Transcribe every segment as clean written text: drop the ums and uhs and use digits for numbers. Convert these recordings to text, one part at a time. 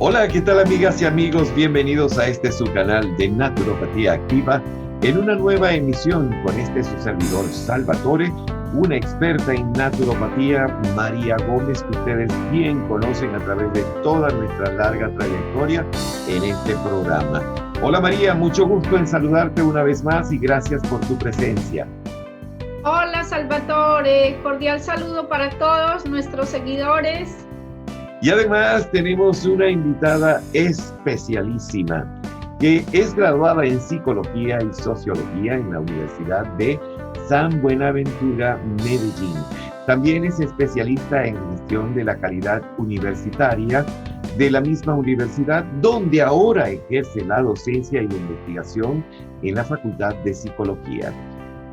Hola, ¿qué tal amigas y amigos? Bienvenidos a este su canal de Naturopatía Activa en una nueva emisión con su servidor Salvatore, una experta en naturopatía, María Gómez, que ustedes bien conocen a través de toda nuestra larga trayectoria en este programa. Hola María, mucho gusto en saludarte una vez más y gracias por tu presencia. Hola Salvatore, cordial saludo para todos nuestros seguidores. Y además tenemos una invitada especialísima que es graduada en Psicología y Sociología en la Universidad de San Buenaventura, Medellín. También es especialista en gestión de la calidad universitaria de la misma universidad, donde ahora ejerce la docencia y la investigación en la Facultad de Psicología.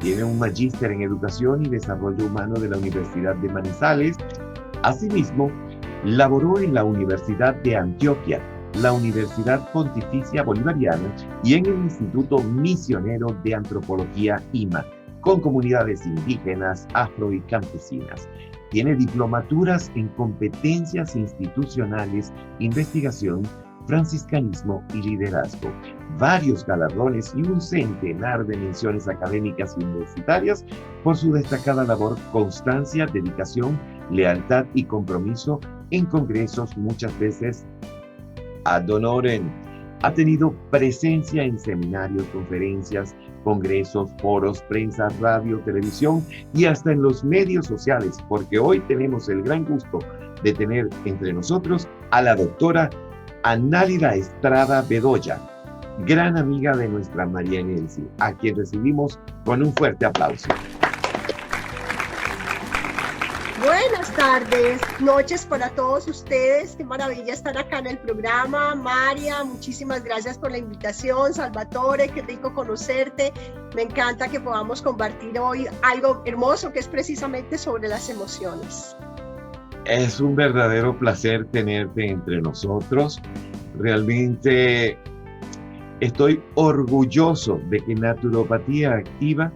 Tiene un magíster en Educación y Desarrollo Humano de la Universidad de Manizales. Asimismo, laboró en la Universidad de Antioquia, la Universidad Pontificia Bolivariana y en el Instituto Misionero de Antropología IMA, con comunidades indígenas, afro y campesinas. Tiene diplomaturas en competencias institucionales, investigación, franciscanismo y liderazgo, varios galardones y un centenar de menciones académicas y universitarias por su destacada labor, constancia, dedicación, lealtad y compromiso en congresos, muchas veces ad honorem. Ha tenido presencia en seminarios, conferencias, congresos, foros, prensa, radio, televisión y hasta en los medios sociales, porque hoy tenemos el gran gusto de tener entre nosotros a la doctora Análida Estrada Bedoya, gran amiga de nuestra María Enelsi, a quien recibimos con un fuerte aplauso. Buenas tardes, noches para todos ustedes. Qué maravilla estar acá en el programa. María, muchísimas gracias por la invitación. Salvatore, qué rico conocerte. Me encanta que podamos compartir hoy algo hermoso que es precisamente sobre las emociones. Es un verdadero placer tenerte entre nosotros. Realmente estoy orgulloso de que Naturopatía Activa,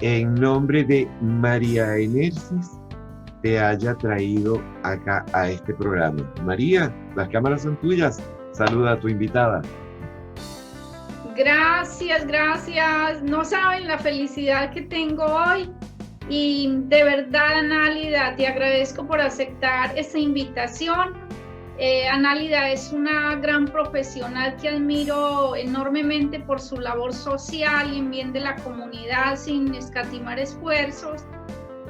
en nombre de María Enelsi, te haya traído acá a este programa. María, las cámaras son tuyas. Saluda a tu invitada. Gracias. No saben la felicidad que tengo hoy. Y de verdad, Análida, te agradezco por aceptar esta invitación. Análida es una gran profesional que admiro enormemente por su labor social y en bien de la comunidad sin escatimar esfuerzos,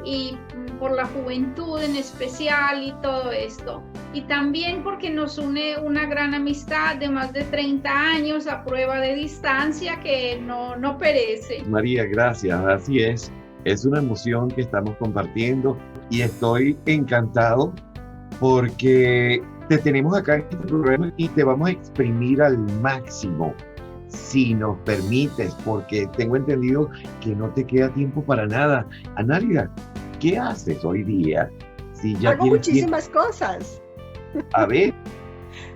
y por la juventud en especial y todo esto. Y también porque nos une una gran amistad de más de 30 años a prueba de distancia que no perece. María, gracias. Así es. Es una emoción que estamos compartiendo y estoy encantado porque te tenemos acá en este programa y te vamos a exprimir al máximo, si nos permites, porque tengo entendido que no te queda tiempo para nada. Análida, ¿qué haces hoy día? Si ya hago muchísimas cosas. A ver,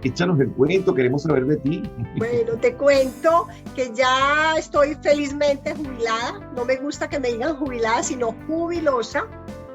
échanos el cuento, queremos saber de ti. Bueno, te cuento que ya estoy felizmente jubilada. No me gusta que me digan jubilada, sino jubilosa.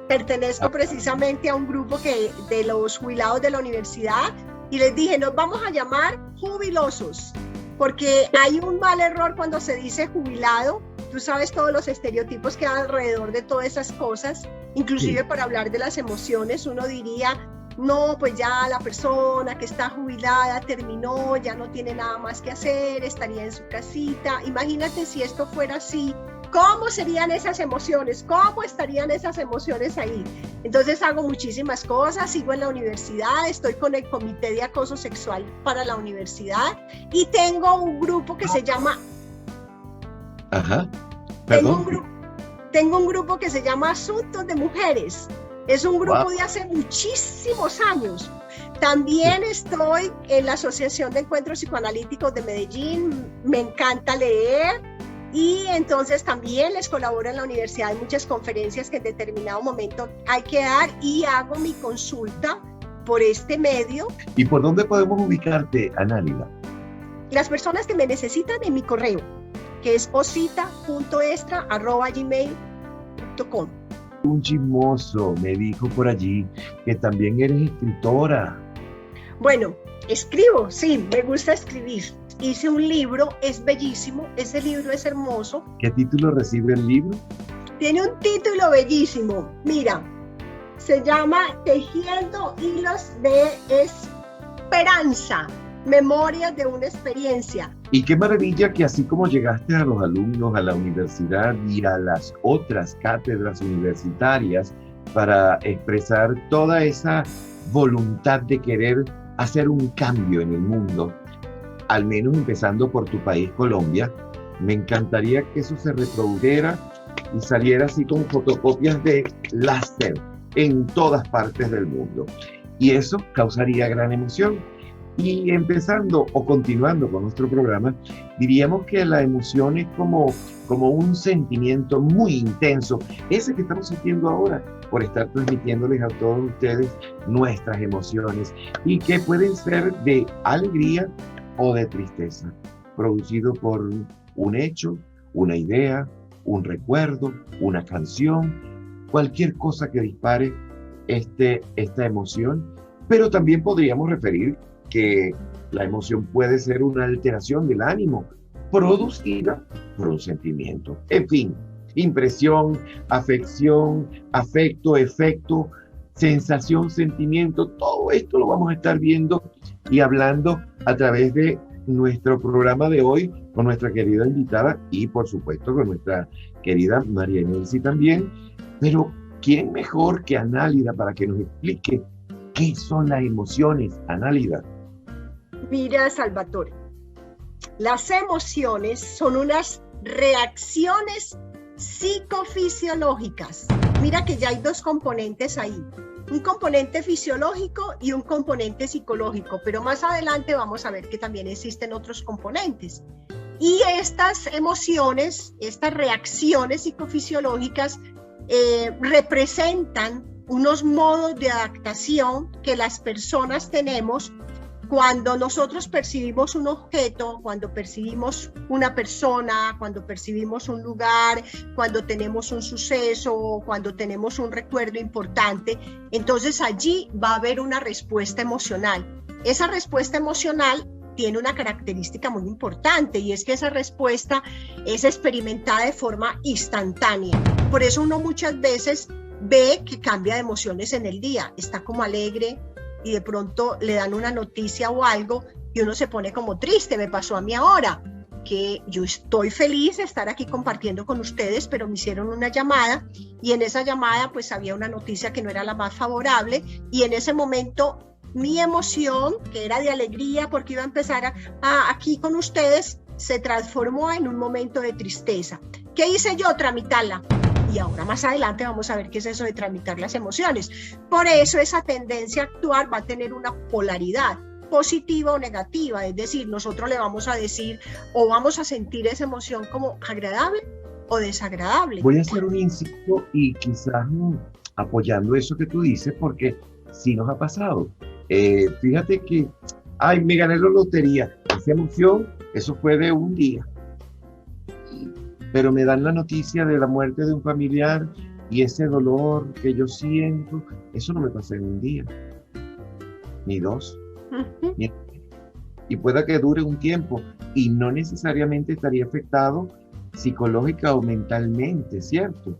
Pertenezco precisamente a un grupo de los jubilados de la universidad y les dije, nos vamos a llamar jubilosos, porque hay un mal error cuando se dice jubilado. Tú sabes todos los estereotipos que hay alrededor de todas esas cosas, inclusive para hablar de las emociones. Uno diría, no, pues ya la persona que está jubilada terminó, ya no tiene nada más que hacer, estaría en su casita. Imagínate si esto fuera así, ¿cómo serían esas emociones? ¿Cómo estarían esas emociones ahí? Entonces hago muchísimas cosas, sigo en la universidad, estoy con el Comité de Acoso Sexual para la universidad y tengo un grupo que se llama... Ajá, perdón. Tengo un grupo que se llama Asuntos de Mujeres. Es un grupo de hace muchísimos años. También estoy en la Asociación de Encuentros Psicoanalíticos de Medellín. Me encanta leer. Y entonces también les colaboro en la universidad en muchas conferencias que en determinado momento hay que dar y hago mi consulta por este medio. ¿Y por dónde podemos ubicarte, Análida? Las personas que me necesitan en mi correo, que es osita.extra@gmail.com. Un chismoso me dijo por allí que también eres escritora. Bueno, escribo, sí, me gusta escribir. Hice un libro, es bellísimo, ese libro es hermoso. ¿Qué título recibe el libro? Tiene un título bellísimo, mira, se llama Tejiendo hilos de esperanza, memorias de una experiencia. Y qué maravilla que así como llegaste a los alumnos, a la universidad y a las otras cátedras universitarias para expresar toda esa voluntad de querer hacer un cambio en el mundo, al menos empezando por tu país, Colombia, me encantaría que eso se reprodujera y saliera así con fotocopias de láser en todas partes del mundo. Y eso causaría gran emoción. Y empezando o continuando con nuestro programa, diríamos que la emoción es como un sentimiento muy intenso, ese que estamos sintiendo ahora, por estar transmitiéndoles a todos ustedes nuestras emociones, y que pueden ser de alegría o de tristeza, producido por un hecho, una idea, un recuerdo, una canción, cualquier cosa que dispare esta emoción. Pero también podríamos referir que la emoción puede ser una alteración del ánimo producida por un sentimiento. En fin, impresión, afección, afecto, efecto, sensación, sentimiento, todo esto lo vamos a estar viendo y hablando a través de nuestro programa de hoy con nuestra querida invitada y por supuesto con nuestra querida María Nelcy también. Pero ¿quién mejor que Análida para que nos explique qué son las emociones, Análida? Mira, Salvatore, las emociones son unas reacciones psicofisiológicas. Mira que ya hay dos componentes ahí, un componente fisiológico y un componente psicológico, pero más adelante vamos a ver que también existen otros componentes. Y estas emociones, estas reacciones psicofisiológicas representan unos modos de adaptación que las personas tenemos cuando nosotros percibimos un objeto, cuando percibimos una persona, cuando percibimos un lugar, cuando tenemos un suceso, cuando tenemos un recuerdo importante. Entonces allí va a haber una respuesta emocional. Esa respuesta emocional tiene una característica muy importante, y es que esa respuesta es experimentada de forma instantánea. Por eso uno muchas veces ve que cambia de emociones en el día, está como alegre y de pronto le dan una noticia o algo y uno se pone como triste. Me pasó a mí ahora, que yo estoy feliz de estar aquí compartiendo con ustedes, pero me hicieron una llamada y en esa llamada pues había una noticia que no era la más favorable, y en ese momento mi emoción, que era de alegría porque iba a empezar aquí con ustedes, se transformó en un momento de tristeza. ¿Qué hice yo? Tramitarla. Y ahora más adelante vamos a ver qué es eso de tramitar las emociones. Por eso esa tendencia a actuar va a tener una polaridad, positiva o negativa, es decir, nosotros le vamos a decir o vamos a sentir esa emoción como agradable o desagradable. Voy a hacer un inciso y quizás apoyando eso que tú dices, porque sí nos ha pasado. Fíjate que, me gané la lotería, esa emoción, eso fue de un día. Pero me dan la noticia de la muerte de un familiar y ese dolor que yo siento, eso no me pasa en un día, ni dos, y pueda que dure un tiempo y no necesariamente estaría afectado psicológica o mentalmente, ¿cierto?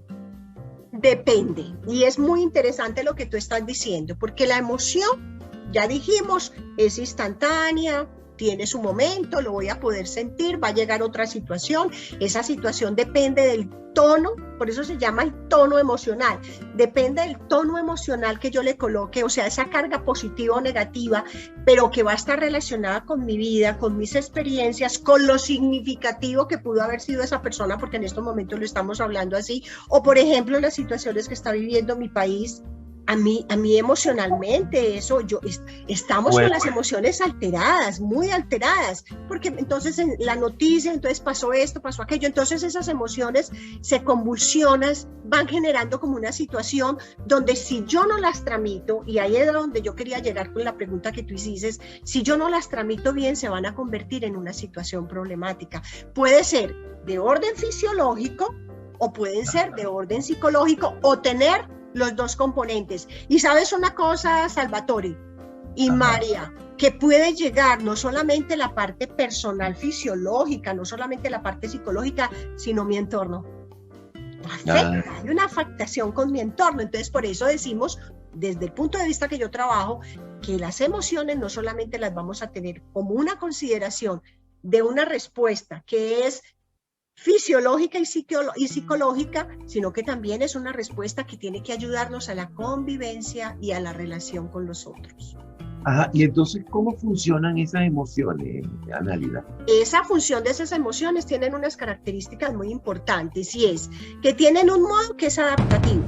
Depende, y es muy interesante lo que tú estás diciendo, porque la emoción, ya dijimos, es instantánea, tiene su momento, lo voy a poder sentir, va a llegar otra situación, esa situación depende del tono, por eso se llama el tono emocional, depende del tono emocional que yo le coloque, o sea, esa carga positiva o negativa, pero que va a estar relacionada con mi vida, con mis experiencias, con lo significativo que pudo haber sido esa persona, porque en estos momentos lo estamos hablando así, o por ejemplo las situaciones que está viviendo mi país. A mí emocionalmente estamos con las emociones alteradas, muy alteradas, porque entonces en la noticia, entonces pasó esto, pasó aquello, entonces esas emociones se convulsionan, van generando como una situación donde si yo no las tramito, y ahí es donde yo quería llegar con la pregunta que tú hiciste, si yo no las tramito bien, se van a convertir en una situación problemática. Puede ser de orden fisiológico o pueden ser de orden psicológico o tener los dos componentes. Y sabes una cosa, Salvatore y María, que puede llegar no solamente la parte personal fisiológica, no solamente la parte psicológica, sino mi entorno. Hay una afectación con mi entorno. Entonces, por eso decimos, desde el punto de vista que yo trabajo, que las emociones no solamente las vamos a tener como una consideración de una respuesta que es fisiológica y psicológica, sino que también es una respuesta que tiene que ayudarnos a la convivencia y a la relación con los otros. Ajá, y entonces, ¿cómo funcionan esas emociones, Análida? Esa función de esas emociones tienen unas características muy importantes, y es que tienen un modo que es adaptativo,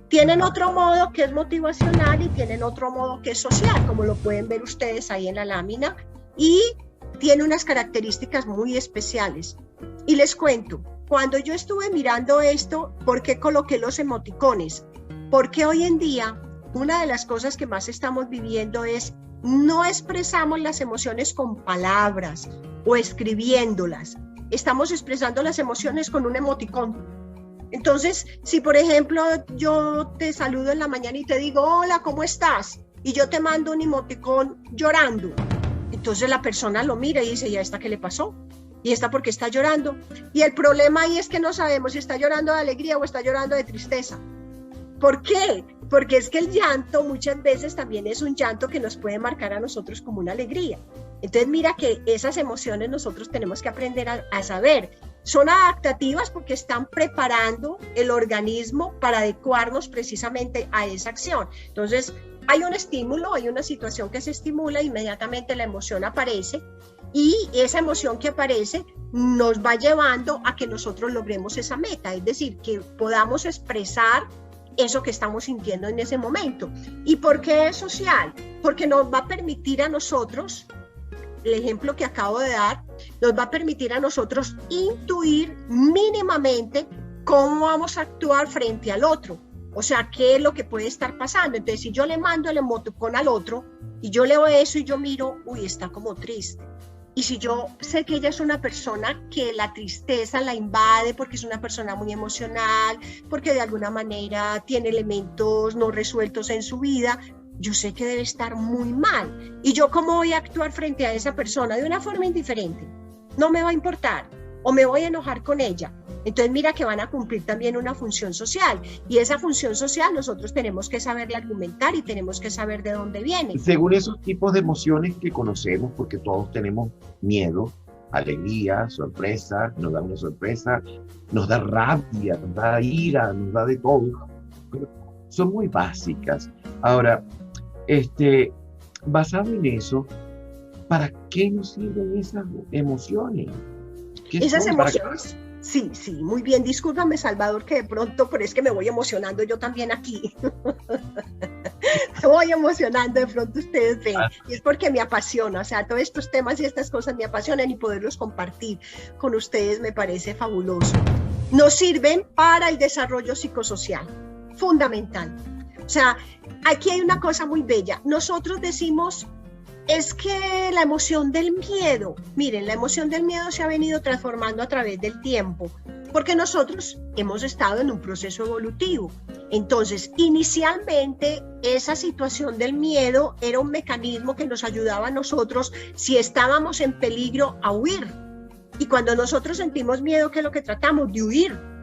tienen otro modo que es motivacional y tienen otro modo que es social, como lo pueden ver ustedes ahí en la lámina, y tiene unas características muy especiales. Y les cuento, cuando yo estuve mirando esto, ¿por qué coloqué los emoticones? Porque hoy en día una de las cosas que más estamos viviendo es no expresamos las emociones con palabras o escribiéndolas, estamos expresando las emociones con un emoticón. Entonces, si por ejemplo yo te saludo en la mañana y te digo, hola, ¿cómo estás? Y yo te mando un emoticón llorando, entonces la persona lo mira y dice, ¿y a esta qué le pasó? ¿Y esta por qué está llorando? Y el problema ahí es que no sabemos si está llorando de alegría o está llorando de tristeza. ¿Por qué? Porque es que el llanto muchas veces también es un llanto que nos puede marcar a nosotros como una alegría. Entonces mira que esas emociones nosotros tenemos que aprender a saber. Son adaptativas porque están preparando el organismo para adecuarnos precisamente a esa acción. Entonces hay un estímulo, hay una situación que se estimula, inmediatamente la emoción aparece, y esa emoción que aparece nos va llevando a que nosotros logremos esa meta, es decir, que podamos expresar eso que estamos sintiendo en ese momento. ¿Y por qué es social? Porque nos va a permitir a nosotros, el ejemplo que acabo de dar, nos va a permitir a nosotros intuir mínimamente cómo vamos a actuar frente al otro. O sea, qué es lo que puede estar pasando. Entonces, si yo le mando el emoticón al otro y yo leo eso y yo miro, uy, está como triste. Y si yo sé que ella es una persona que la tristeza la invade porque es una persona muy emocional, porque de alguna manera tiene elementos no resueltos en su vida, yo sé que debe estar muy mal. ¿Y yo cómo voy a actuar frente a esa persona? De una forma indiferente. No me va a importar o me voy a enojar con ella. Entonces mira que van a cumplir también una función social, y esa función social nosotros tenemos que saberla argumentar y tenemos que saber de dónde viene. Según esos tipos de emociones que conocemos, porque todos tenemos miedo, alegría, sorpresa, nos da una sorpresa, nos da rabia, nos da ira, nos da de todo, pero son muy básicas. Ahora, basado en eso, ¿para qué nos sirven esas emociones? Esas emociones... Sí, muy bien. Discúlpame, Salvador, que de pronto, pero es que me voy emocionando yo también aquí. Me voy emocionando, de pronto ustedes ven. Y es porque me apasiona, o sea, todos estos temas y estas cosas me apasionan, y poderlos compartir con ustedes me parece fabuloso. Nos sirven para el desarrollo psicosocial, fundamental. O sea, aquí hay una cosa muy bella. Nosotros decimos... Es que la emoción del miedo, miren, la emoción del miedo se ha venido transformando a través del tiempo, porque nosotros hemos estado en un proceso evolutivo. Entonces, inicialmente, esa situación del miedo era un mecanismo que nos ayudaba a nosotros, si estábamos en peligro, a huir. Y cuando nosotros sentimos miedo, ¿qué es lo que tratamos? De huir.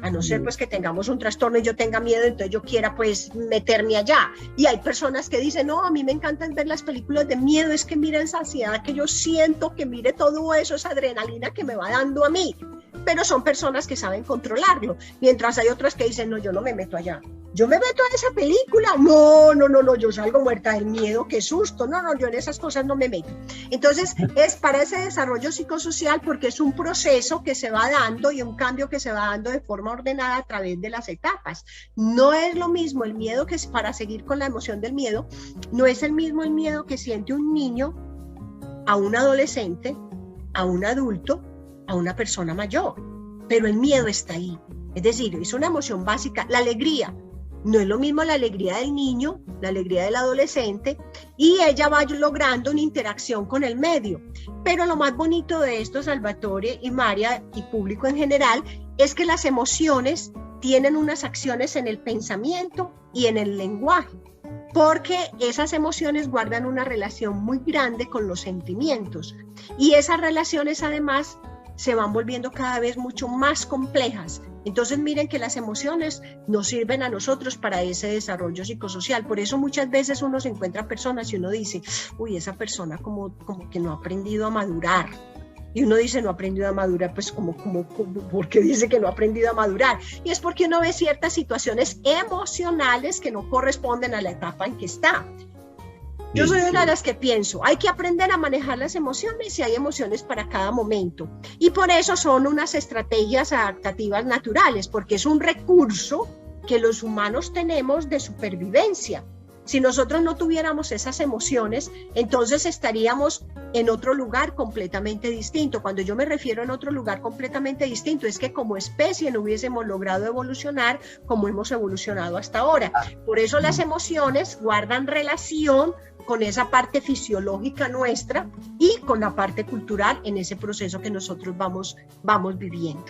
A no ser pues que tengamos un trastorno y yo tenga miedo, entonces yo quiera pues meterme allá. Y hay personas que dicen, no, a mí me encanta ver las películas de miedo, es que mira esa ansiedad que yo siento, que mire todo eso, esa adrenalina que me va dando a mí. Pero son personas que saben controlarlo, mientras hay otras que dicen, no, yo no me meto allá. Yo me meto en esa película, no, yo salgo muerta del miedo, qué susto, no, yo en esas cosas no me meto. Entonces es para ese desarrollo psicosocial, porque es un proceso que se va dando y un cambio que se va dando de forma ordenada a través de las etapas. No es lo mismo el miedo, que es para seguir con la emoción del miedo, no es el mismo el miedo que siente un niño, a un adolescente, a un adulto, a una persona mayor, pero el miedo está ahí. Es decir, es una emoción básica. La alegría, no es lo mismo la alegría del niño, la alegría del adolescente, y ella va logrando una interacción con el medio. Pero lo más bonito de esto, Salvatore y María y público en general, es que las emociones tienen unas acciones en el pensamiento y en el lenguaje. porque esas emociones guardan una relación muy grande con los sentimientos y esas relaciones además se van volviendo cada vez mucho más complejas. Entonces miren que las emociones nos sirven a nosotros para ese desarrollo psicosocial. Por eso muchas veces uno se encuentra personas y uno dice, uy, esa persona como que no ha aprendido a madurar. Y uno dice, no ha aprendido a madurar, pues ¿por qué dice que no ha aprendido a madurar? Y es porque uno ve ciertas situaciones emocionales que no corresponden a la etapa en que está. Yo soy una de las que pienso, hay que aprender a manejar las emociones y hay emociones para cada momento. Y por eso son unas estrategias adaptativas naturales, porque es un recurso que los humanos tenemos de supervivencia. Si nosotros no tuviéramos esas emociones, entonces estaríamos en otro lugar completamente distinto. Cuando yo me refiero en otro lugar completamente distinto, es que como especie no hubiésemos logrado evolucionar como hemos evolucionado hasta ahora. Por eso las emociones guardan relación con esa parte fisiológica nuestra y con la parte cultural en ese proceso que nosotros vamos viviendo.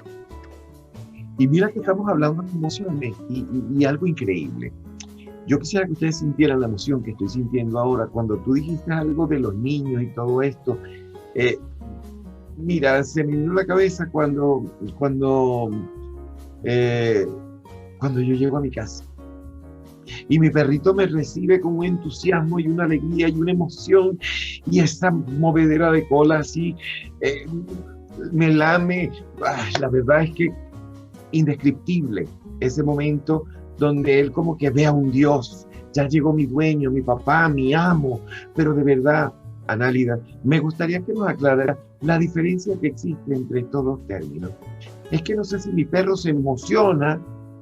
Y mira que estamos hablando de emociones y algo increíble. Yo quisiera que ustedes sintieran la emoción que estoy sintiendo ahora cuando tú dijiste algo de los niños y todo esto. Mira, se me vino a la cabeza cuando yo llego a mi casa y mi perrito me recibe con un entusiasmo y una alegría y una emoción y esa movedera de cola así me lame. La verdad es que indescriptible ese momento donde él como que ve a un Dios, ya llegó mi dueño, mi papá, mi amo, pero de verdad, Análida, me gustaría que nos aclarara la diferencia que existe entre estos dos términos. Es que no sé si mi perro se emociona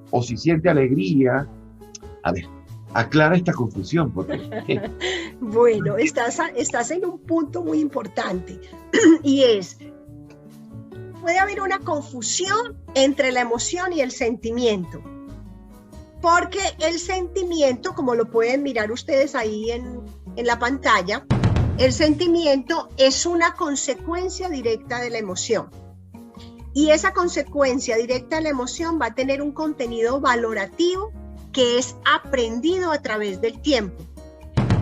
o si siente alegría. A ver, aclara esta confusión, porque... Bueno, estás en un punto muy importante y es, puede haber una confusión entre la emoción y el sentimiento. Porque el sentimiento, como lo pueden mirar ustedes ahí en la pantalla, el sentimiento es una consecuencia directa de la emoción. Y esa consecuencia directa de la emoción va a tener un contenido valorativo que es aprendido a través del tiempo.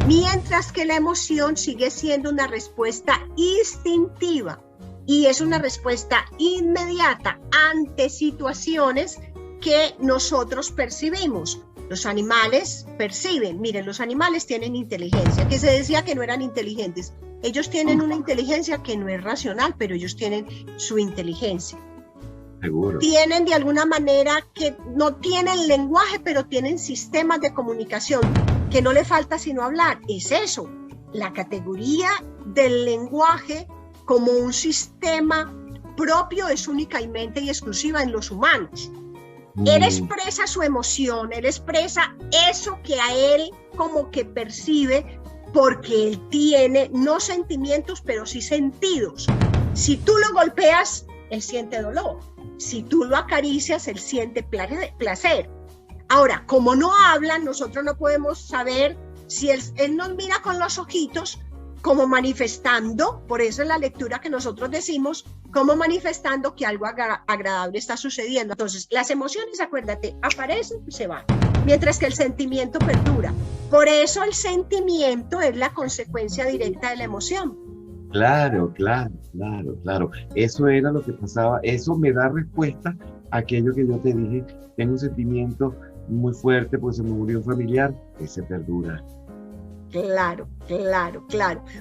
Mientras que la emoción sigue siendo una respuesta instintiva y es una respuesta inmediata ante situaciones que nosotros percibimos. Los animales perciben. Miren, los animales tienen inteligencia, que se decía que no eran inteligentes. Ellos tienen una inteligencia que no es racional, pero ellos tienen su inteligencia. Seguro. Tienen de alguna manera que no tienen lenguaje, pero tienen sistemas de comunicación, que no le falta sino hablar. Es eso, la categoría del lenguaje como un sistema propio es únicamente y exclusiva en los humanos. Él expresa su emoción, él expresa eso que a él como que percibe, porque él tiene no sentimientos, pero sí sentidos. Si tú lo golpeas, él siente dolor. Si tú lo acaricias, él siente placer. Ahora, como no hablan, nosotros no podemos saber si él nos mira con los ojitos como manifestando, por eso es la lectura que nosotros decimos, como manifestando que algo agradable está sucediendo. Entonces, las emociones, acuérdate, aparecen y se van, mientras que el sentimiento perdura. Por eso el sentimiento es la consecuencia directa de la emoción. Claro. Eso era lo que pasaba. Eso me da respuesta a aquello que yo te dije. Tengo un sentimiento muy fuerte porque se me murió un familiar, ese perdura. Claro.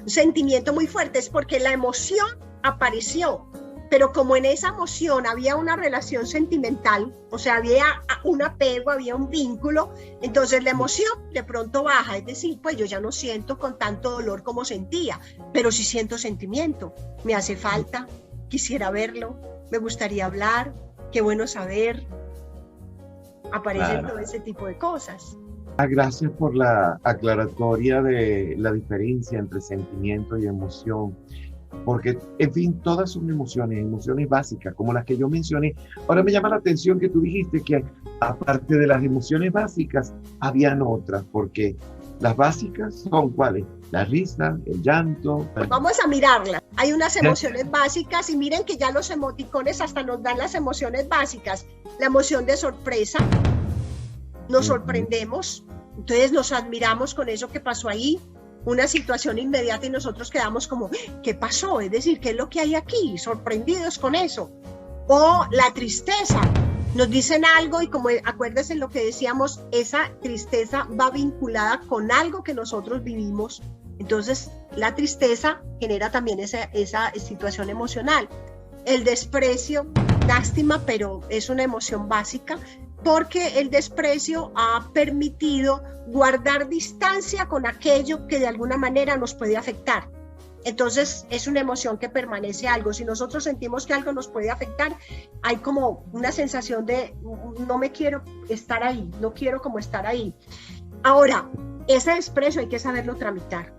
Un sentimiento muy fuerte es porque la emoción apareció, pero como en esa emoción había una relación sentimental, o sea, había un apego, había un vínculo, entonces la emoción de pronto baja, es decir, pues yo ya no siento con tanto dolor como sentía, pero sí siento sentimiento, me hace falta, quisiera verlo, me gustaría hablar, qué bueno saber, aparecen todo ese tipo de cosas. Gracias por la aclaratoria de la diferencia entre sentimiento y emoción, porque, en fin, todas son emociones básicas, como las que yo mencioné. Ahora me llama la atención que tú dijiste que, aparte de las emociones básicas, habían otras, porque las básicas son ¿cuáles? La risa, el llanto. Vamos a mirarlas. Hay unas emociones básicas y miren que ya los emoticones hasta nos dan las emociones básicas. La emoción de sorpresa. Nos sorprendemos, Entonces nos admiramos con eso que pasó ahí, una situación inmediata y nosotros quedamos como, ¿qué pasó? Es decir, ¿qué es lo que hay aquí? Sorprendidos con eso. O la tristeza. Nos dicen algo y como acuérdense lo que decíamos, esa tristeza va vinculada con algo que nosotros vivimos. Entonces la tristeza genera también esa situación emocional. El desprecio, lástima, pero es una emoción básica porque el desprecio ha permitido guardar distancia con aquello que de alguna manera nos puede afectar. Entonces es una emoción que permanece algo. Si nosotros sentimos que algo nos puede afectar, hay como una sensación de no me quiero estar ahí, no quiero como estar ahí. Ahora, ese desprecio hay que saberlo tramitar,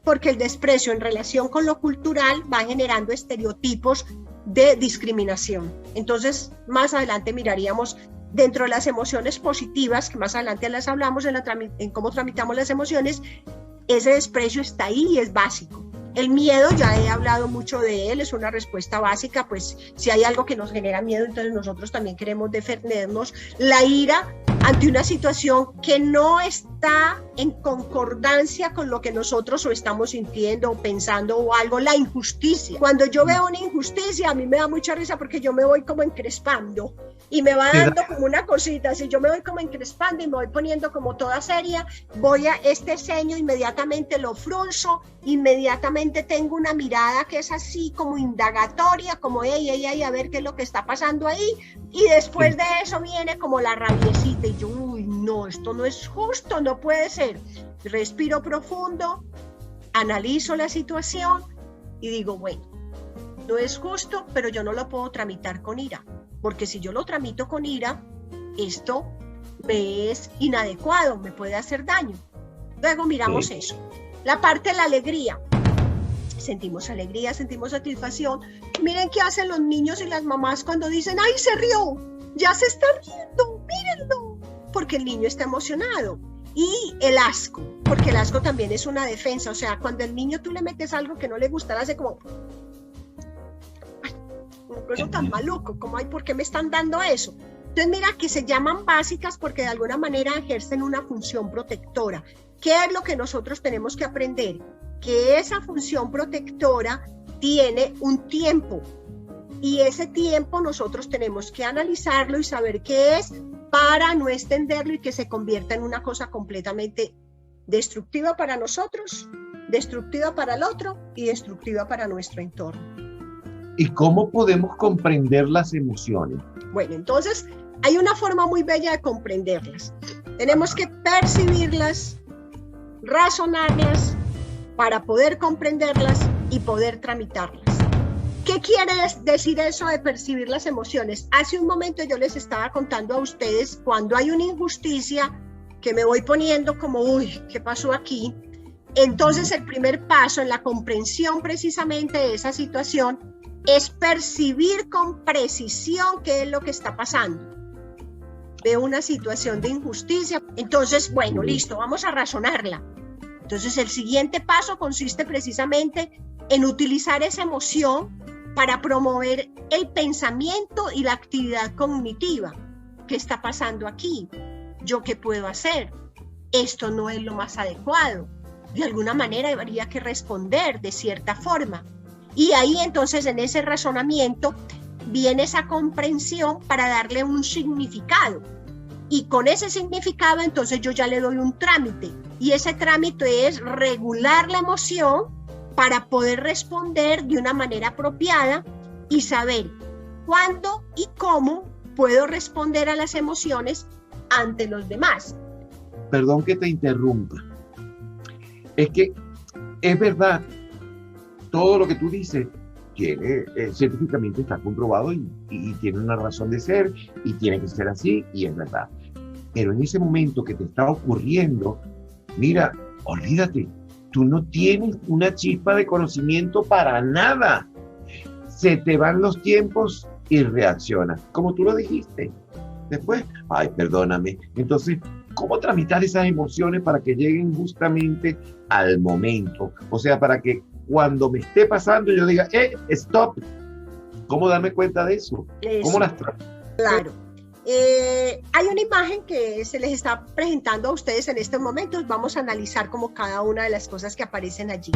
porque el desprecio en relación con lo cultural va generando estereotipos de discriminación. Entonces, más adelante miraríamos dentro de las emociones positivas, que más adelante las hablamos en cómo tramitamos las emociones, ese desprecio está ahí y es básico. El miedo, ya he hablado mucho de él, es una respuesta básica, pues si hay algo que nos genera miedo, entonces nosotros también queremos defendernos. La ira ante una situación que no está en concordancia con lo que nosotros o estamos sintiendo o pensando o algo, la injusticia. Cuando yo veo una injusticia, a mí me da mucha risa porque yo me voy como encrespando y me va dando como una cosita, si yo me voy como encrespando y me voy poniendo como toda seria, voy a este ceño, inmediatamente lo frunzo, inmediatamente tengo una mirada que es así como indagatoria, como ey, a ver qué es lo que está pasando ahí, y después de eso viene como la rabiecita y yo, uy, no, esto no es justo, no puede ser. Respiro profundo, analizo la situación y digo, bueno, no es justo, pero yo no lo puedo tramitar con ira, porque si yo lo tramito con ira, esto me es inadecuado, me puede hacer daño. Luego miramos eso. La parte de la alegría. Sentimos alegría, sentimos satisfacción. Miren qué hacen los niños y las mamás cuando dicen, ¡ay, se rió! ¡Ya se está riendo! ¡Mírenlo! Porque el niño está emocionado. Y el asco, porque el asco también es una defensa. O sea, cuando al niño tú le metes algo que no le gusta, hace como... un cosa tan maluco, como, ay, ¿por qué me están dando eso? Entonces mira que se llaman básicas porque de alguna manera ejercen una función protectora. ¿Qué es lo que nosotros tenemos que aprender? Que esa función protectora tiene un tiempo y ese tiempo nosotros tenemos que analizarlo y saber qué es para no extenderlo y que se convierta en una cosa completamente destructiva para nosotros, destructiva para el otro y destructiva para nuestro entorno. ¿Y cómo podemos comprender las emociones? Bueno, entonces hay una forma muy bella de comprenderlas. Tenemos que percibirlas, razonarlas para poder comprenderlas y poder tramitarlas. ¿Qué quiere decir eso de percibir las emociones? Hace un momento yo les estaba contando a ustedes cuando hay una injusticia que me voy poniendo como, uy, ¿qué pasó aquí? Entonces el primer paso en la comprensión precisamente de esa situación es percibir con precisión qué es lo que está pasando. Veo una situación de injusticia, entonces, bueno, listo, vamos a razonarla. Entonces el siguiente paso consiste precisamente en utilizar esa emoción para promover el pensamiento y la actividad cognitiva. ¿Qué está pasando aquí? ¿Yo qué puedo hacer? Esto no es lo más adecuado. De alguna manera habría que responder de cierta forma. Y ahí entonces en ese razonamiento viene esa comprensión para darle un significado. Y con ese significado entonces yo ya le doy un trámite. Y ese trámite es regular la emoción para poder responder de una manera apropiada y saber cuándo y cómo puedo responder a las emociones ante los demás. Perdón que te interrumpa. Es que es verdad, todo lo que tú dices tiene, científicamente está comprobado y tiene una razón de ser y tiene que ser así y es verdad. Pero en ese momento que te está ocurriendo, mira, olvídate, tú no tienes una chispa de conocimiento para nada. Se te van los tiempos y reaccionas, como tú lo dijiste. Después, ay, perdóname. Entonces, ¿cómo tramitar esas emociones para que lleguen justamente al momento? O sea, para que cuando me esté pasando yo diga, stop. ¿Cómo darme cuenta de eso? ¿Cómo las tramito? Claro. Hay una imagen que se les está presentando a ustedes en estos momentos. Vamos a analizar como cada una de las cosas que aparecen allí.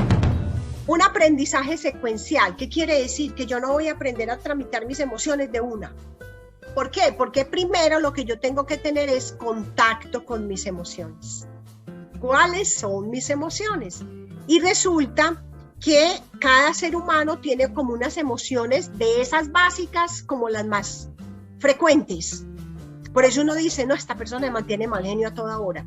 Un aprendizaje secuencial. ¿Qué quiere decir? Que yo no voy a aprender a tramitar mis emociones de una. ¿Por qué? Porque primero lo que yo tengo que tener es contacto con mis emociones. ¿Cuáles son mis emociones? Y resulta que cada ser humano tiene como unas emociones de esas básicas como las más frecuentes. Por eso uno dice, no, esta persona se mantiene mal genio a toda hora.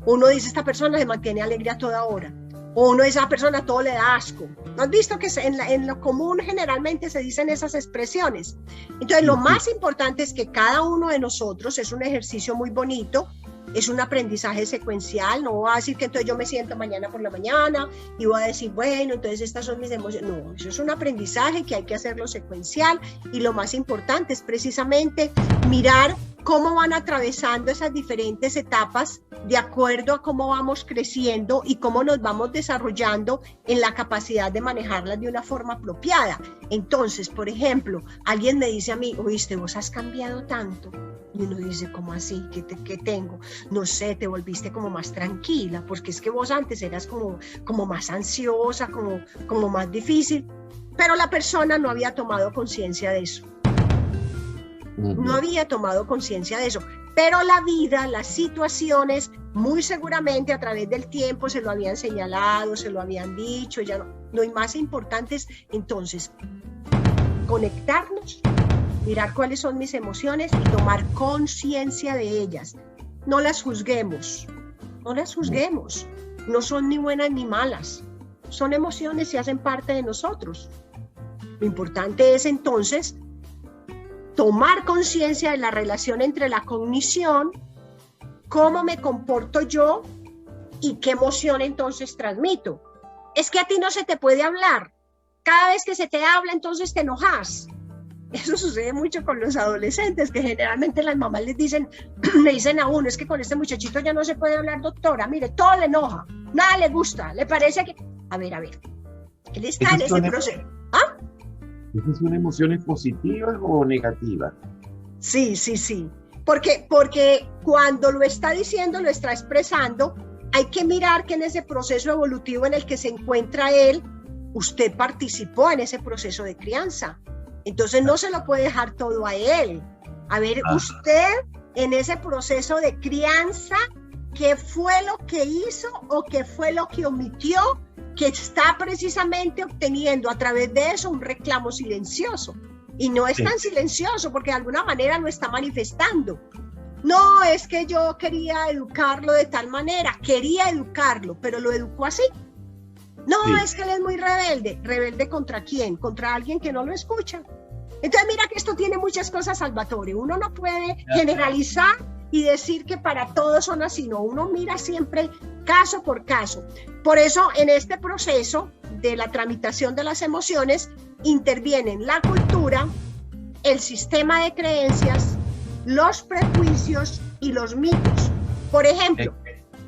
Uno dice, esta persona se mantiene alegre a toda hora. O uno dice, esa persona todo le da asco. ¿No has visto que en lo común generalmente se dicen esas expresiones? Entonces, lo más importante es que cada uno de nosotros, es un ejercicio muy bonito, es un aprendizaje secuencial. No voy a decir que entonces yo me siento mañana por la mañana y voy a decir, bueno, entonces estas son mis emociones. No, eso es un aprendizaje que hay que hacerlo secuencial, y lo más importante es precisamente mirar cómo van atravesando esas diferentes etapas de acuerdo a cómo vamos creciendo y cómo nos vamos desarrollando en la capacidad de manejarlas de una forma apropiada. Entonces, por ejemplo, alguien me dice a mí, oíste, vos has cambiado tanto. Y uno dice, ¿cómo así? ¿Qué tengo? No sé, te volviste como más tranquila, porque es que vos antes eras como más ansiosa, como más difícil. Pero la persona no había tomado conciencia de eso. No había tomado conciencia de eso. Pero la vida, las situaciones, muy seguramente a través del tiempo se lo habían señalado, se lo habían dicho. Ya no. Lo más importante es, entonces, conectarnos, mirar cuáles son mis emociones y tomar conciencia de ellas. No las juzguemos, no son ni buenas ni malas, son emociones y hacen parte de nosotros. Lo importante es entonces tomar conciencia de la relación entre la cognición, cómo me comporto yo y qué emoción entonces transmito. Es que a ti no se te puede hablar, cada vez que se te habla entonces te enojas. Eso sucede mucho con los adolescentes, que generalmente las mamás le dicen a uno, es que con este muchachito ya no se puede hablar, doctora, mire, todo le enoja, nada le gusta, le parece que... A ver, él está en ese proceso. ¿Ah? ¿Esas son emociones positivas o negativas? Sí. Porque cuando lo está diciendo, lo está expresando, hay que mirar que en ese proceso evolutivo en el que se encuentra él, usted participó en ese proceso de crianza. Entonces no se lo puede dejar todo a él. A ver, usted en ese proceso de crianza, ¿qué fue lo que hizo o qué fue lo que omitió que está precisamente obteniendo a través de eso un reclamo silencioso? Y no es tan silencioso porque de alguna manera lo está manifestando. No, es que yo quería educarlo de tal manera, quería educarlo, pero lo educó así. No, es que él es muy rebelde. ¿Rebelde contra quién? Contra alguien que no lo escucha. Entonces mira que esto tiene muchas cosas, Salvatore. Uno no puede generalizar y decir que para todos son así, no. Uno mira siempre caso por caso. Por eso en este proceso de la tramitación de las emociones intervienen la cultura, el sistema de creencias, los prejuicios y los mitos. Por ejemplo,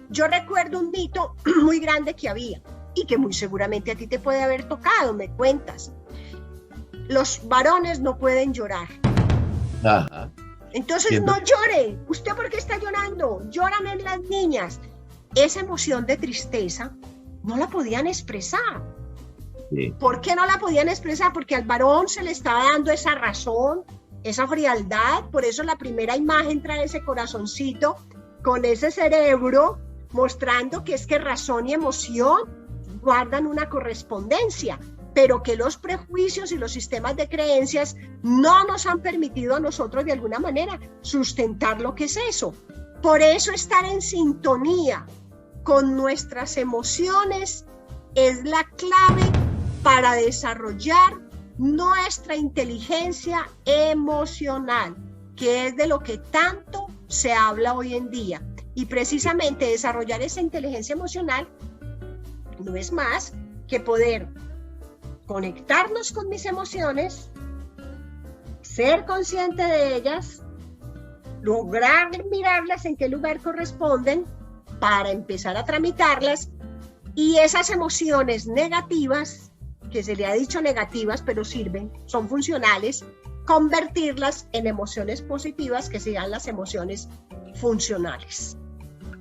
yo recuerdo un mito muy grande que había y que muy seguramente a ti te puede haber tocado, me cuentas. Los varones no pueden llorar. Ajá. Entonces no llore. ¿Usted por qué está llorando? Lloran en las niñas. Esa emoción de tristeza no la podían expresar. Sí. ¿Por qué no la podían expresar? Porque al varón se le estaba dando esa razón, esa frialdad. Por eso la primera imagen trae ese corazoncito con ese cerebro mostrando que es que razón y emoción guardan una correspondencia, pero que los prejuicios y los sistemas de creencias no nos han permitido a nosotros de alguna manera sustentar lo que es eso. Por eso estar en sintonía con nuestras emociones es la clave para desarrollar nuestra inteligencia emocional, que es de lo que tanto se habla hoy en día. Y precisamente desarrollar esa inteligencia emocional no es más que poder conectarnos con mis emociones, ser consciente de ellas, lograr mirarlas en qué lugar corresponden para empezar a tramitarlas, y esas emociones negativas, que se le ha dicho negativas, pero sirven, son funcionales, convertirlas en emociones positivas que sean las emociones funcionales.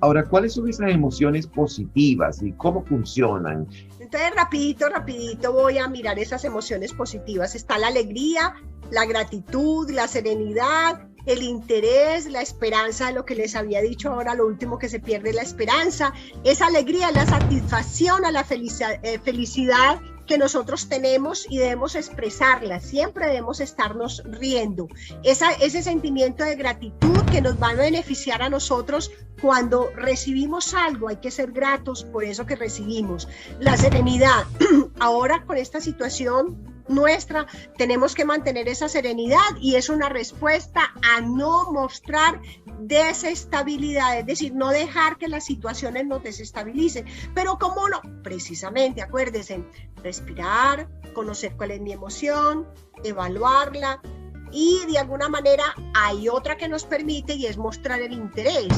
Ahora, ¿cuáles son esas emociones positivas y cómo funcionan? Entonces, rapidito voy a mirar esas emociones positivas. Está la alegría, la gratitud, la serenidad, el interés, la esperanza, lo que les había dicho ahora, lo último que se pierde, la esperanza, esa alegría, la satisfacción a la felicidad que nosotros tenemos y debemos expresarla, siempre debemos estarnos riendo. Ese sentimiento de gratitud que nos va a beneficiar a nosotros cuando recibimos algo, hay que ser gratos por eso que recibimos. La serenidad, ahora con esta situación nuestra, tenemos que mantener esa serenidad y es una respuesta a no mostrar desestabilidad, es decir, no dejar que las situaciones nos desestabilicen. Pero ¿cómo no? Precisamente, acuérdense, respirar, conocer cuál es mi emoción, evaluarla y de alguna manera hay otra que nos permite y es mostrar el interés.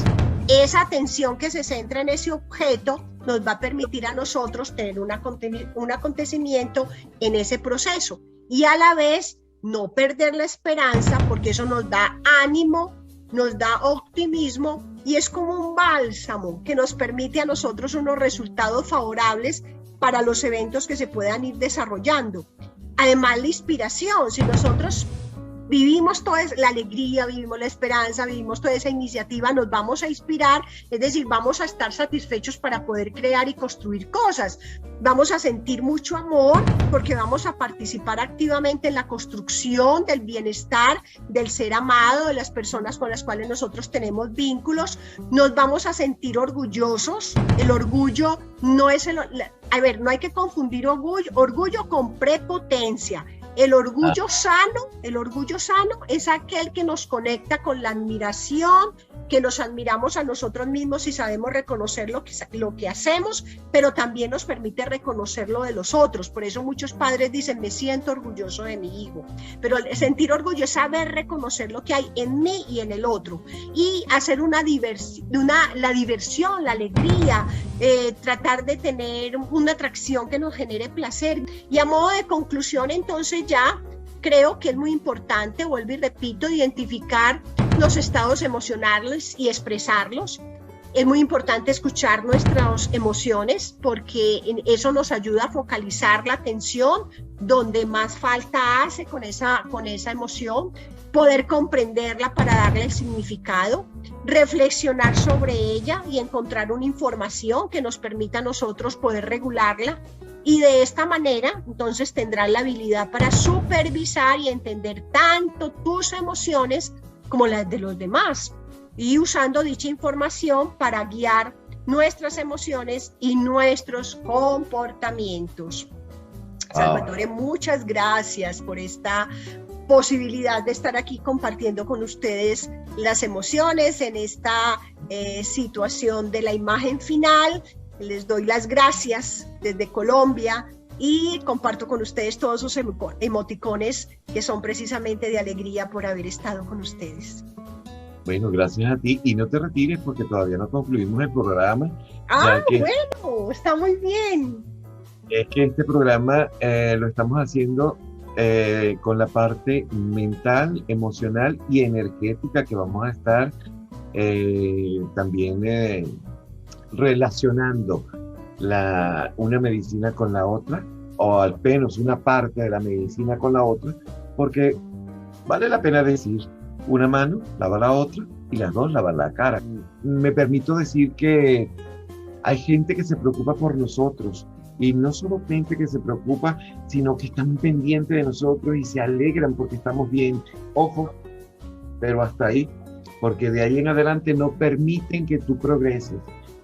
Esa atención que se centra en ese objeto nos va a permitir a nosotros tener un acontecimiento en ese proceso y a la vez no perder la esperanza porque eso nos da ánimo, nos da optimismo y es como un bálsamo que nos permite a nosotros unos resultados favorables para los eventos que se puedan ir desarrollando. Además, la inspiración, si nosotros vivimos toda la alegría, vivimos la esperanza, vivimos toda esa iniciativa, nos vamos a inspirar, es decir, vamos a estar satisfechos para poder crear y construir cosas. Vamos a sentir mucho amor porque vamos a participar activamente en la construcción del bienestar del ser amado, de las personas con las cuales nosotros tenemos vínculos. Nos vamos a sentir orgullosos. El orgullo no es no hay que confundir orgullo con prepotencia. El orgullo sano es aquel que nos conecta con la admiración, que nos admiramos a nosotros mismos y sabemos reconocer lo que hacemos, pero también nos permite reconocer lo de los otros. Por eso muchos padres dicen, me siento orgulloso de mi hijo. Pero sentir orgullo es saber reconocer lo que hay en mí y en el otro. Y hacer la diversión, la alegría, tratar de tener una atracción que nos genere placer. Y a modo de conclusión, entonces ya creo que es muy importante, vuelvo y repito, identificar los estados emocionales y expresarlos. Es muy importante escuchar nuestras emociones porque eso nos ayuda a focalizar la atención donde más falta hace con esa emoción, poder comprenderla para darle el significado, reflexionar sobre ella y encontrar una información que nos permita a nosotros poder regularla. Y de esta manera, entonces tendrás la habilidad para supervisar y entender tanto tus emociones como las de los demás, y usando dicha información para guiar nuestras emociones y nuestros comportamientos. Salvatore, muchas gracias por esta posibilidad de estar aquí compartiendo con ustedes las emociones en esta situación de la imagen final. Les doy las gracias desde Colombia y comparto con ustedes todos sus emoticones que son precisamente de alegría por haber estado con ustedes. Bueno, gracias a ti y no te retires porque todavía no concluimos el programa. Bueno, está muy bien. Es que este programa lo estamos haciendo con la parte mental, emocional y energética que vamos a estar también relacionando una medicina con la otra, o al menos una parte de la medicina con la otra, porque vale la pena decir, una mano lava la otra y las dos lavan la cara. Me permito decir que hay gente que se preocupa por nosotros, y no solo gente que se preocupa, sino que están pendientes de nosotros y se alegran porque estamos bien. Ojo, pero hasta ahí, porque de ahí en adelante no permiten que tú progreses.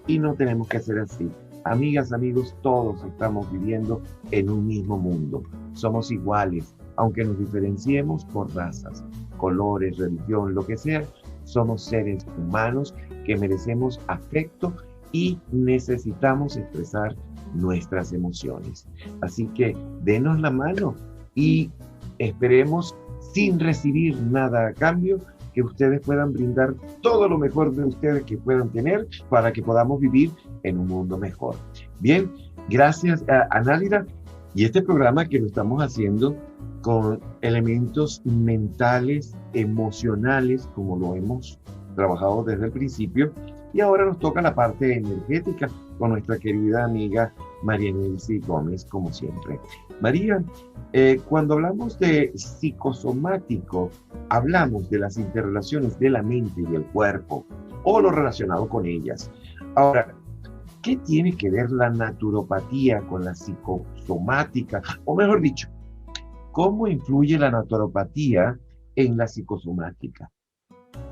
Y no tenemos que hacer así. Amigas, amigos, todos estamos viviendo en un mismo mundo. Somos iguales, aunque nos diferenciemos por razas, colores, religión, lo que sea. Somos seres humanos que merecemos afecto y necesitamos expresar nuestras emociones. Así que denos la mano y esperemos, sin recibir nada a cambio, que ustedes puedan brindar todo lo mejor de ustedes que puedan tener para que podamos vivir en un mundo mejor. Bien, gracias a Nálida. Y este programa que lo estamos haciendo con elementos mentales, emocionales, como lo hemos trabajado desde el principio, y ahora nos toca la parte energética con nuestra querida amiga María Nelcy Gómez, como siempre. María, cuando hablamos de psicosomático, hablamos de las interrelaciones de la mente y el cuerpo, o lo relacionado con ellas. Ahora, ¿qué tiene que ver la naturopatía con la psicosomática? O mejor dicho, ¿cómo influye la naturopatía en la psicosomática?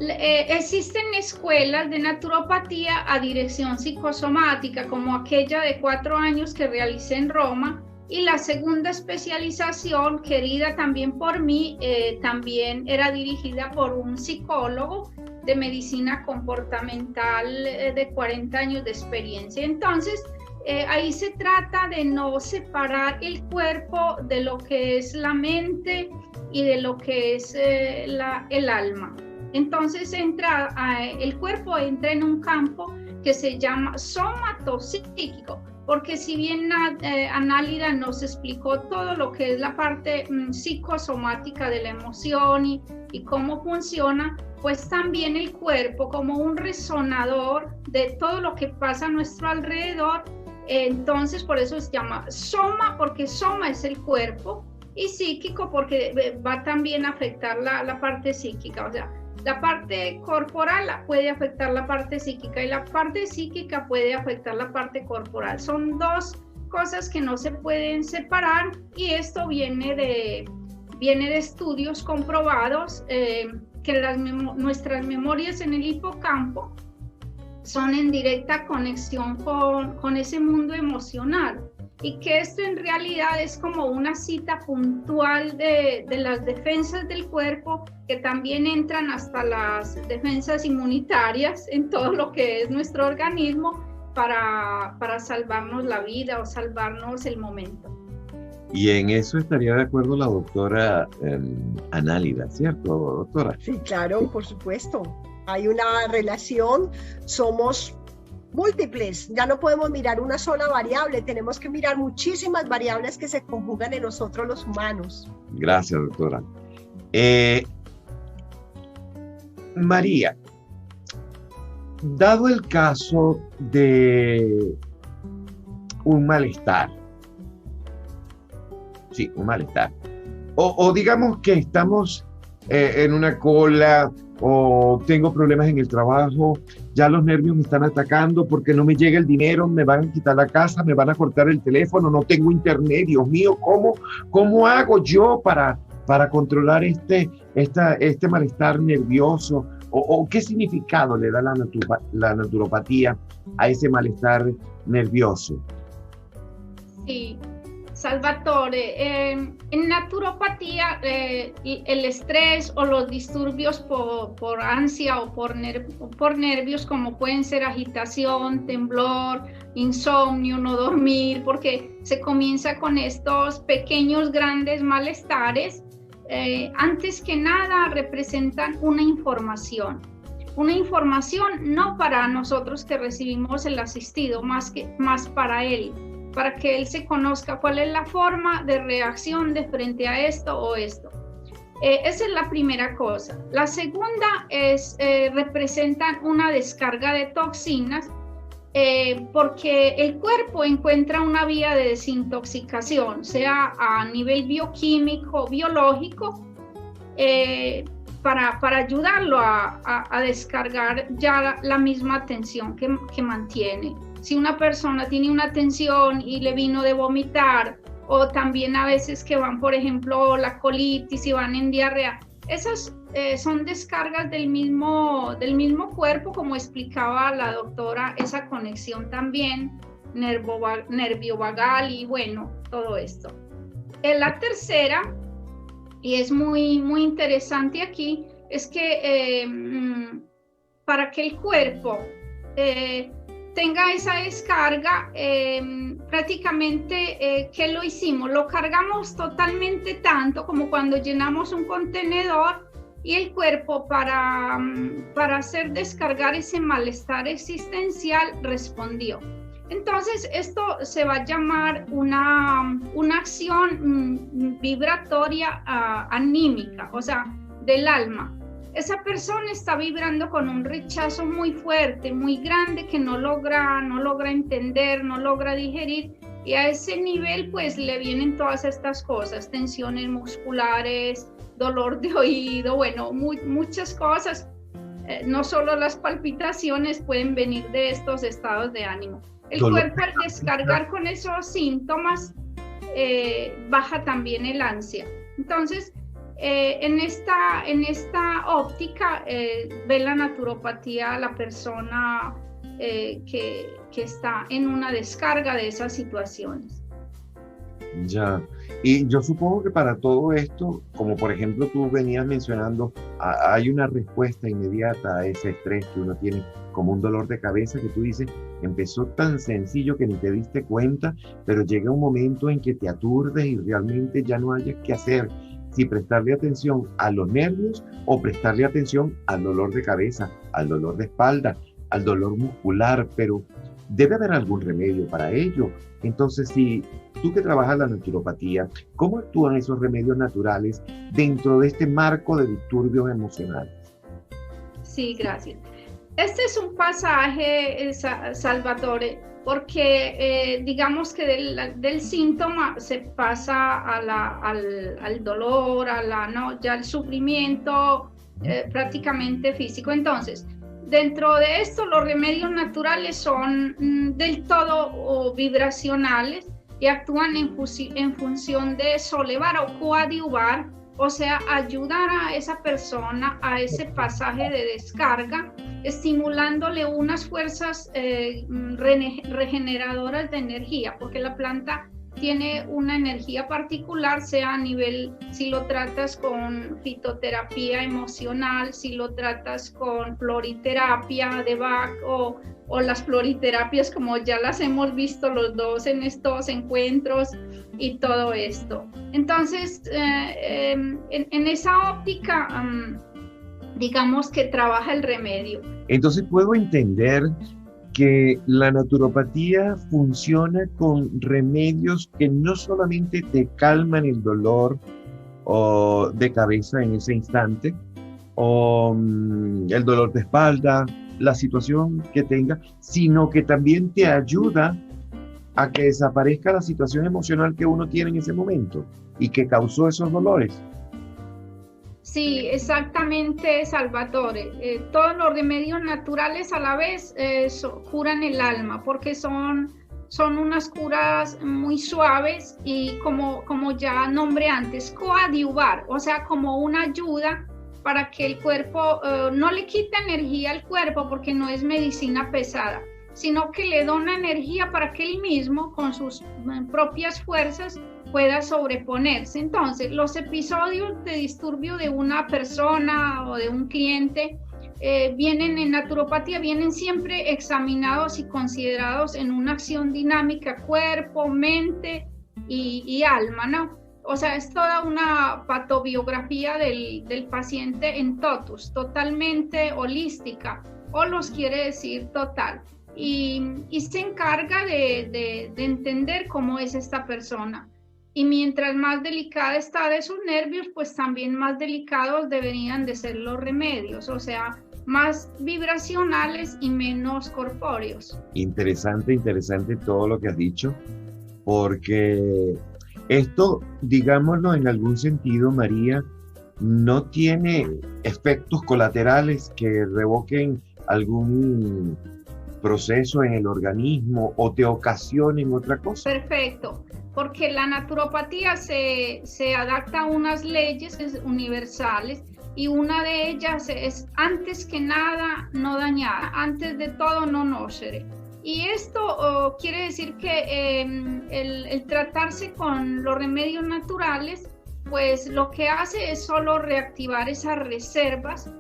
Existen escuelas de naturopatía a dirección psicosomática, como aquella de 4 años que realicé en Roma, y la segunda especialización, querida también por mí, también era dirigida por un psicólogo de medicina comportamental de 40 años de experiencia. Entonces, ahí se trata de no separar el cuerpo de lo que es la mente y de lo que es el alma. Entonces el cuerpo entra en un campo que se llama somatopsíquico, porque si bien Análida nos explicó todo lo que es la parte psicosomática de la emoción y cómo funciona, pues también el cuerpo como un resonador de todo lo que pasa a nuestro alrededor. Entonces por eso se llama soma, porque soma es el cuerpo, y psíquico porque va también a afectar la parte psíquica, o sea, la parte corporal puede afectar la parte psíquica y la parte psíquica puede afectar la parte corporal. Son dos cosas que no se pueden separar, y esto viene de estudios comprobados, que nuestras memorias en el hipocampo son en directa conexión con ese mundo emocional, y que esto en realidad es como una cita puntual de las defensas del cuerpo, que también entran hasta las defensas inmunitarias en todo lo que es nuestro organismo para salvarnos la vida o salvarnos el momento. Y en eso estaría de acuerdo la doctora Análida, ¿cierto, doctora? Sí, claro, por supuesto. Hay una relación, somos múltiples, ya no podemos mirar una sola variable, tenemos que mirar muchísimas variables que se conjugan en nosotros los humanos. Gracias, doctora. María, dado el caso de un malestar, sí, un malestar, o digamos que estamos en una cola, o tengo problemas en el trabajo, ya los nervios me están atacando porque no me llega el dinero, me van a quitar la casa, me van a cortar el teléfono, no tengo internet, Dios mío, ¿cómo hago yo para controlar este malestar nervioso? ¿O qué significado le da la naturopatía a ese malestar nervioso? Sí, Salvatore, en naturopatía el estrés o los disturbios por ansia o por nervios, como pueden ser agitación, temblor, insomnio, no dormir, porque se comienza con estos pequeños grandes malestares, antes que nada representan una información no para nosotros que recibimos el asistido, más para él, para que él se conozca cuál es la forma de reacción de frente a esto o esto. Esa es la primera cosa. La segunda es, representan una descarga de toxinas, porque el cuerpo encuentra una vía de desintoxicación, sea a nivel bioquímico, biológico, para ayudarlo a descargar ya la misma tensión que mantiene. Si una persona tiene una tensión y le vino de vomitar, o también a veces que van, por ejemplo, la colitis y van en diarrea, esas son descargas del mismo cuerpo, como explicaba la doctora, esa conexión también nervio-vagal y bueno, todo esto. La tercera, y es muy, muy interesante aquí, es que para que el cuerpo tenga esa descarga, prácticamente, ¿qué lo hicimos? Lo cargamos totalmente, tanto como cuando llenamos un contenedor, y el cuerpo para hacer descargar ese malestar existencial respondió. Entonces, esto se va a llamar una acción vibratoria anímica, o sea, del alma. Esa persona está vibrando con un rechazo muy fuerte, muy grande, que no logra entender, no logra digerir, y a ese nivel pues le vienen todas estas cosas, tensiones musculares, dolor de oído, bueno, muchas cosas, no solo las palpitaciones pueden venir de estos estados de ánimo. El cuerpo, al descargar con esos síntomas, baja también el ansia. Entonces, en esta óptica ve la naturopatía a la persona que está en una descarga de esas situaciones. Ya, y yo supongo que para todo esto, como por ejemplo tú venías mencionando, hay una respuesta inmediata a ese estrés que uno tiene, como un dolor de cabeza que tú dices, empezó tan sencillo que ni te diste cuenta, pero llega un momento en que te aturdes y realmente ya no hayas qué hacer, si prestarle atención a los nervios o prestarle atención al dolor de cabeza, al dolor de espalda, al dolor muscular, pero debe haber algún remedio para ello. Entonces, si tú que trabajas la naturopatía, ¿cómo actúan esos remedios naturales dentro de este marco de disturbios emocionales? Sí, gracias. Este es un pasaje, Salvatore, porque digamos que del síntoma se pasa al dolor, ya al sufrimiento prácticamente físico. Entonces, dentro de esto, los remedios naturales son del todo vibracionales y actúan en función de solevar o coadyuvar, o sea, ayudar a esa persona a ese pasaje de descarga, estimulándole unas fuerzas regeneradoras de energía, porque la planta tiene una energía particular, sea a nivel, si lo tratas con fitoterapia emocional, si lo tratas con floriterapia de Bach o las floriterapias como ya las hemos visto los dos en estos encuentros y todo esto. Entonces, en esa óptica, digamos que trabaja el remedio. Entonces puedo entender que la naturopatía funciona con remedios que no solamente te calman el dolor de cabeza en ese instante, o el dolor de espalda, la situación que tenga, sino que también te ayuda a que desaparezca la situación emocional que uno tiene en ese momento y que causó esos dolores. Sí, exactamente, Salvatore. Todos los remedios naturales a la vez curan el alma, porque son unas curas muy suaves y como ya nombré antes, coadyuvar, o sea, como una ayuda para que el cuerpo no le quita energía al cuerpo, porque no es medicina pesada, sino que le dona energía para que él mismo, con sus propias fuerzas, pueda sobreponerse. Entonces, los episodios de disturbio de una persona o de un cliente vienen en naturopatía, vienen siempre examinados y considerados en una acción dinámica, cuerpo, mente y alma, ¿no? O sea, es toda una patobiografía del paciente en totus, totalmente holística, o los quiere decir total. Y se encarga de entender cómo es esta persona. Y mientras más delicada está de sus nervios, pues también más delicados deberían de ser los remedios, o sea, más vibracionales y menos corpóreos. Interesante todo lo que has dicho, porque esto, digámoslo en algún sentido, María, no tiene efectos colaterales que revoquen algún proceso en el organismo o te ocasionen otra cosa. Perfecto, porque la naturopatía se adapta a unas leyes universales y una de ellas es, antes que nada, no dañar, antes de todo, no nocere. Y esto quiere decir que el tratarse con los remedios naturales, pues lo que hace es solo reactivar esas reservas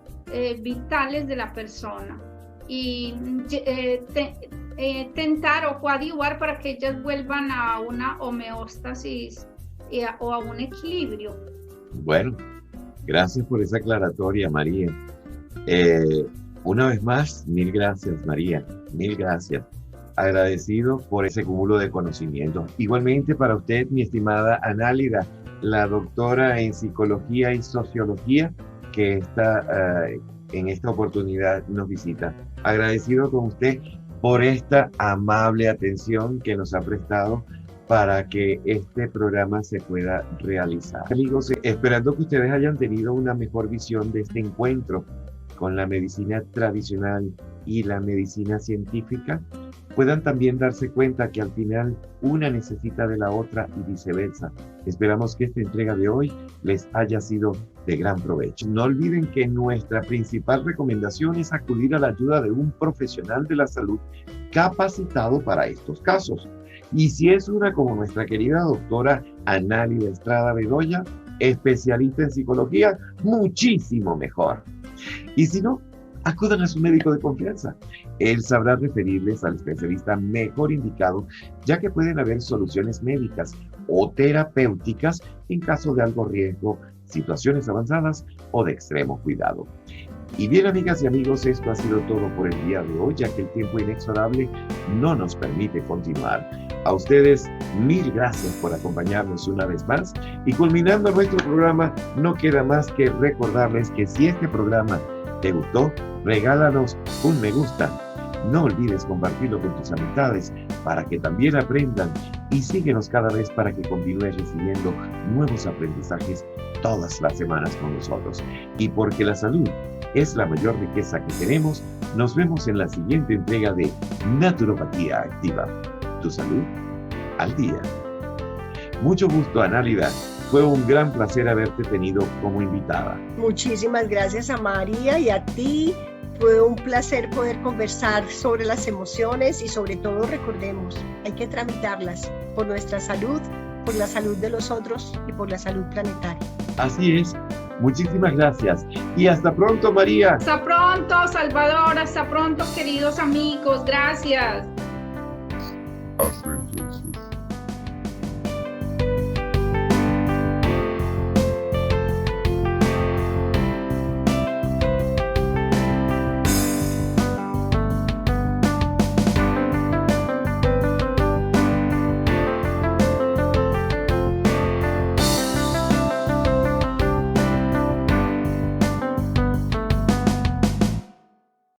vitales de la persona y tentar o coadyuvar para que ellas vuelvan a una homeostasis o a un equilibrio. Bueno, gracias por esa aclaratoria, María. Una vez más, mil gracias, María, mil gracias. Agradecido por ese cúmulo de conocimientos. Igualmente para usted, mi estimada Análida, la doctora en Psicología y Sociología, que está en esta oportunidad nos visita. Agradecido con usted por esta amable atención que nos ha prestado para que este programa se pueda realizar. Amigos, esperando que ustedes hayan tenido una mejor visión de este encuentro con la medicina tradicional y la medicina científica, puedan también darse cuenta que al final una necesita de la otra y viceversa. Esperamos que esta entrega de hoy les haya sido de gran provecho. No olviden que nuestra principal recomendación es acudir a la ayuda de un profesional de la salud capacitado para estos casos. Y si es una como nuestra querida doctora Análida Estrada Bedoya, especialista en psicología, muchísimo mejor. Y si no, acudan a su médico de confianza. Él sabrá referirles al especialista mejor indicado, ya que pueden haber soluciones médicas o terapéuticas en caso de alto riesgo, situaciones avanzadas o de extremo cuidado. Y bien, amigas y amigos, esto ha sido todo por el día de hoy, ya que el tiempo inexorable no nos permite continuar. A ustedes, mil gracias por acompañarnos una vez más. Y culminando nuestro programa, no queda más que recordarles que si este programa te gustó, regálanos un me gusta. No olvides compartirlo con tus amistades para que también aprendan, y síguenos cada vez para que continúes recibiendo nuevos aprendizajes todas las semanas con nosotros. Y porque la salud es la mayor riqueza que tenemos, nos vemos en la siguiente entrega de Naturopatía Activa. Tu salud al día. Mucho gusto, Análida. Fue un gran placer haberte tenido como invitada. Muchísimas gracias a María y a ti. Fue un placer poder conversar sobre las emociones y sobre todo recordemos, hay que tramitarlas por nuestra salud, por la salud de los otros y por la salud planetaria. Así es. Muchísimas gracias. Y hasta pronto, María. Hasta pronto, Salvador. Hasta pronto, queridos amigos. Gracias. Hasta